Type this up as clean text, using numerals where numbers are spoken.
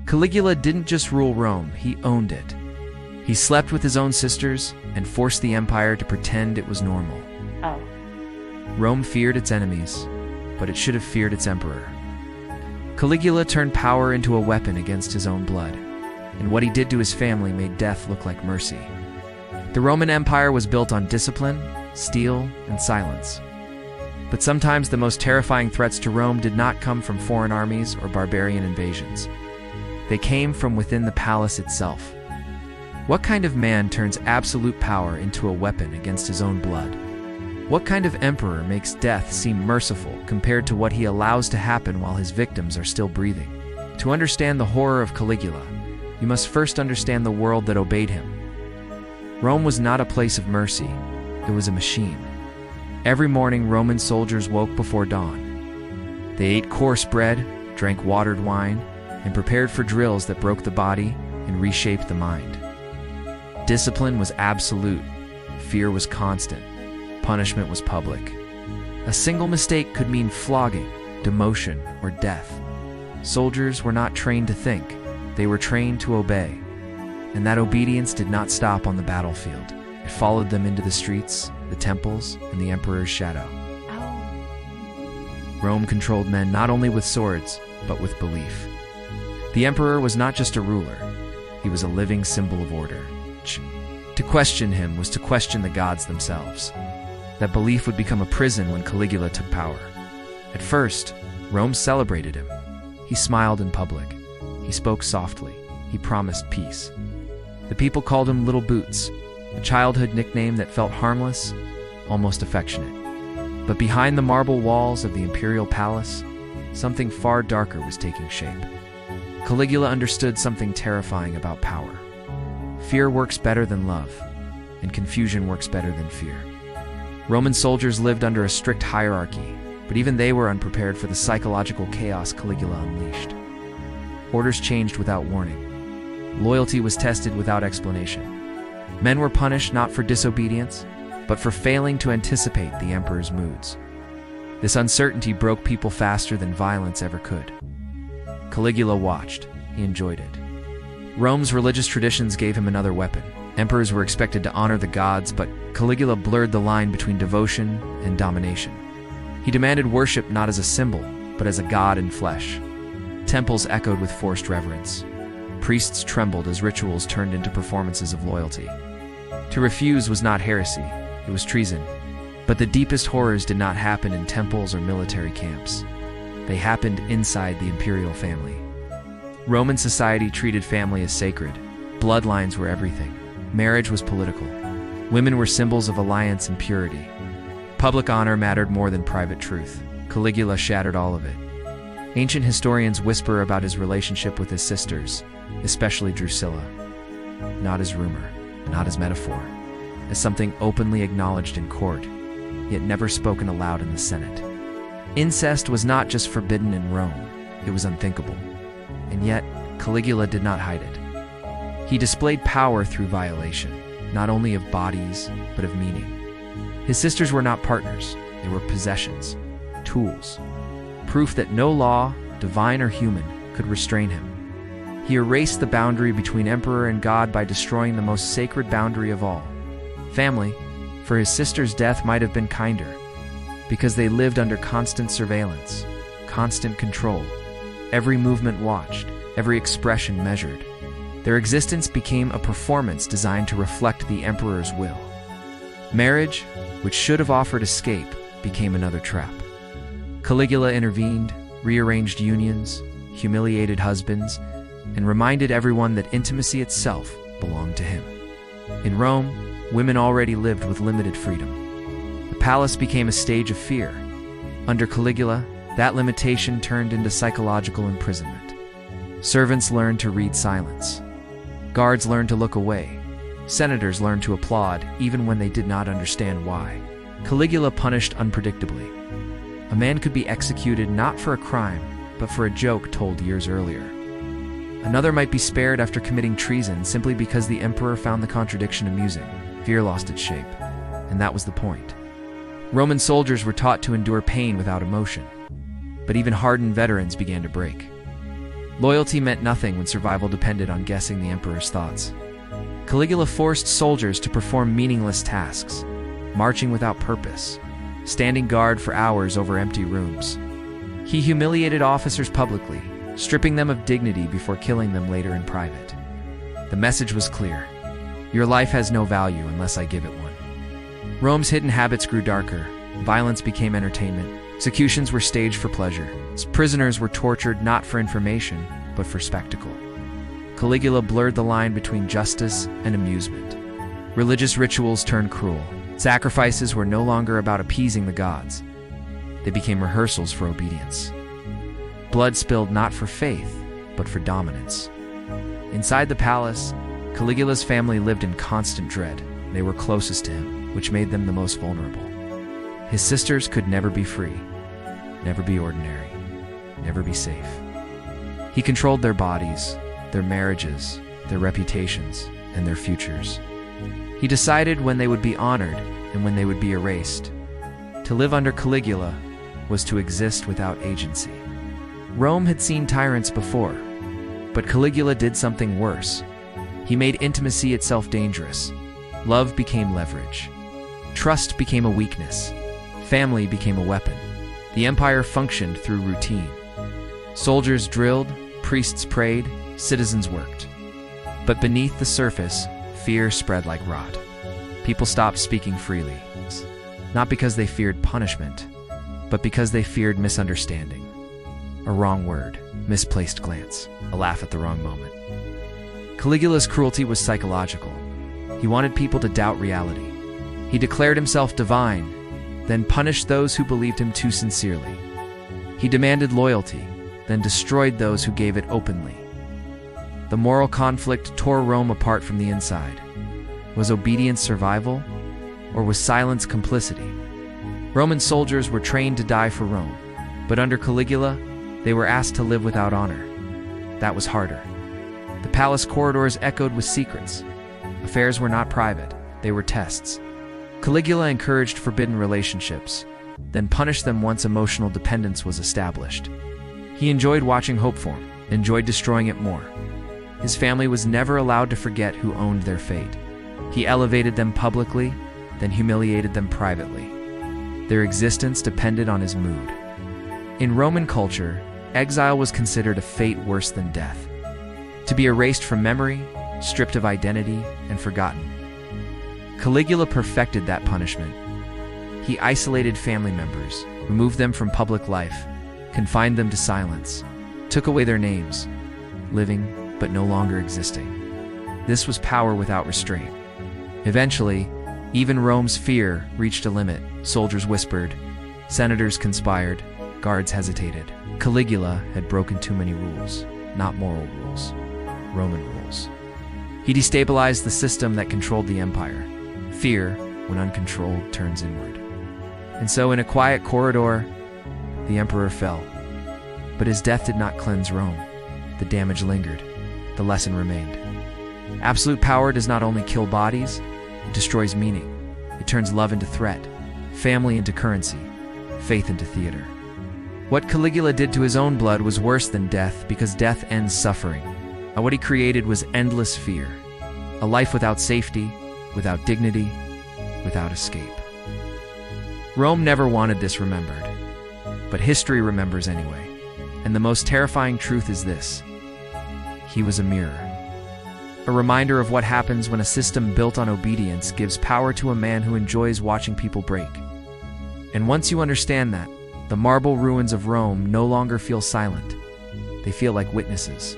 Caligula didn't just rule Rome, he owned it. He slept with his own sisters and forced the empire to pretend it was normal. Oh. Rome feared its enemies, but it should have feared its emperor. Caligula turned power into a weapon against his own blood, and what he did to his family made death look like mercy. The Roman Empire was built on discipline, steel, and silence. But sometimes the most terrifying threats to Rome did not come from foreign armies or barbarian invasions. They came from within the palace itself. What kind of man turns absolute power into a weapon against his own blood? What kind of emperor makes death seem merciful compared to what he allows to happen while his victims are still breathing? To understand the horror of Caligula, you must first understand the world that obeyed him. Rome was not a place of mercy, it was a machine. Every morning, Roman soldiers woke before dawn. They ate coarse bread, drank watered wine, and prepared for drills that broke the body and reshaped the mind. Discipline was absolute, fear was constant, punishment was public. A single mistake could mean flogging, demotion, or death. Soldiers were not trained to think, they were trained to obey. And that obedience did not stop on the battlefield. It followed them into the streets, the temples, and the emperor's shadow. Rome controlled men not only with swords, but with belief. The emperor was not just a ruler, he was a living symbol of order. To question him was to question the gods themselves. That belief would become a prison when Caligula took power. At first, Rome celebrated him. He smiled in public. He spoke softly. He promised peace. The people called him Little Boots, a childhood nickname that felt harmless, almost affectionate. But behind the marble walls of the imperial palace, something far darker was taking shape. Caligula understood something terrifying about power. Fear works better than love, and confusion works better than fear. Roman soldiers lived under a strict hierarchy, but even they were unprepared for the psychological chaos Caligula unleashed. Orders changed without warning. Loyalty was tested without explanation. Men were punished not for disobedience, but for failing to anticipate the emperor's moods. This uncertainty broke people faster than violence ever could. Caligula watched. He enjoyed it. Rome's religious traditions gave him another weapon. Emperors were expected to honor the gods, but Caligula blurred the line between devotion and domination. He demanded worship not as a symbol, but as a god in flesh. Temples echoed with forced reverence. Priests trembled as rituals turned into performances of loyalty. To refuse was not heresy, it was treason. But the deepest horrors did not happen in temples or military camps. They happened inside the imperial family. Roman society treated family as sacred. Bloodlines were everything. Marriage was political. Women were symbols of alliance and purity. Public honor mattered more than private truth. Caligula shattered all of it. Ancient historians whisper about his relationship with his sisters, especially Drusilla. Not as rumor, not as metaphor, as something openly acknowledged in court, yet never spoken aloud in the Senate. Incest was not just forbidden in Rome, it was unthinkable. And yet, Caligula did not hide it. He displayed power through violation, not only of bodies, but of meaning. His sisters were not partners, they were possessions, tools, proof that no law, divine or human, could restrain him. He erased the boundary between emperor and god by destroying the most sacred boundary of all, family. For his sister's death might have been kinder, because they lived under constant surveillance, constant control. Every movement watched, every expression measured. Their existence became a performance designed to reflect the emperor's will. Marriage, which should have offered escape, became another trap. Caligula intervened, rearranged unions, humiliated husbands, and reminded everyone that intimacy itself belonged to him. In Rome, women already lived with limited freedom. The palace became a stage of fear. Under Caligula, that limitation turned into psychological imprisonment. Servants learned to read silence. Guards learned to look away. Senators learned to applaud, even when they did not understand why. Caligula punished unpredictably. A man could be executed not for a crime, but for a joke told years earlier. Another might be spared after committing treason simply because the emperor found the contradiction amusing. Fear lost its shape, and that was the point. Roman soldiers were taught to endure pain without emotion. But even hardened veterans began to break. Loyalty meant nothing when survival depended on guessing the emperor's thoughts. Caligula forced soldiers to perform meaningless tasks, marching without purpose, standing guard for hours over empty rooms. He humiliated officers publicly, stripping them of dignity before killing them later in private. The message was clear: your life has no value unless I give it one. Rome's hidden habits grew darker. Violence became entertainment. Executions were staged for pleasure. Prisoners were tortured not for information, but for spectacle. Caligula blurred the line between justice and amusement. Religious rituals turned cruel. Sacrifices were no longer about appeasing the gods. They became rehearsals for obedience. Blood spilled not for faith, but for dominance. Inside the palace, Caligula's family lived in constant dread. They were closest to him, which made them the most vulnerable. His sisters could never be free, never be ordinary, never be safe. He controlled their bodies, their marriages, their reputations, and their futures. He decided when they would be honored and when they would be erased. To live under Caligula was to exist without agency. Rome had seen tyrants before, but Caligula did something worse. He made intimacy itself dangerous. Love became leverage. Trust became a weakness. Family became a weapon. The empire functioned through routine. Soldiers drilled, priests prayed, citizens worked. But beneath the surface, fear spread like rot. People stopped speaking freely, not because they feared punishment, but because they feared misunderstanding. A wrong word, misplaced glance, a laugh at the wrong moment. Caligula's cruelty was psychological. He wanted people to doubt reality. He declared himself divine, then punished those who believed him too sincerely. He demanded loyalty, then destroyed those who gave it openly. The moral conflict tore Rome apart from the inside. Was obedience survival, or was silence complicity? Roman soldiers were trained to die for Rome, but under Caligula, they were asked to live without honor. That was harder. The palace corridors echoed with secrets. Affairs were not private, they were tests. Caligula encouraged forbidden relationships, then punished them once emotional dependence was established. He enjoyed watching hope form, enjoyed destroying it more. His family was never allowed to forget who owned their fate. He elevated them publicly, then humiliated them privately. Their existence depended on his mood. In Roman culture, exile was considered a fate worse than death. To be erased from memory, stripped of identity, and forgotten. Caligula perfected that punishment. He isolated family members, removed them from public life, confined them to silence, took away their names, living but no longer existing. This was power without restraint. Eventually, even Rome's fear reached a limit. Soldiers whispered, senators conspired, guards hesitated. Caligula had broken too many rules, not moral rules, Roman rules. He destabilized the system that controlled the empire. Fear, when uncontrolled, turns inward. And so in a quiet corridor, the emperor fell. But his death did not cleanse Rome. The damage lingered. The lesson remained. Absolute power does not only kill bodies, it destroys meaning. It turns love into threat, family into currency, faith into theater. What Caligula did to his own blood was worse than death because death ends suffering. And what he created was endless fear. A life without safety, without dignity, without escape. Rome never wanted this remembered, but history remembers anyway. And the most terrifying truth is this: he was a mirror. A reminder of what happens when a system built on obedience gives power to a man who enjoys watching people break. And once you understand that, the marble ruins of Rome no longer feel silent. They feel like witnesses.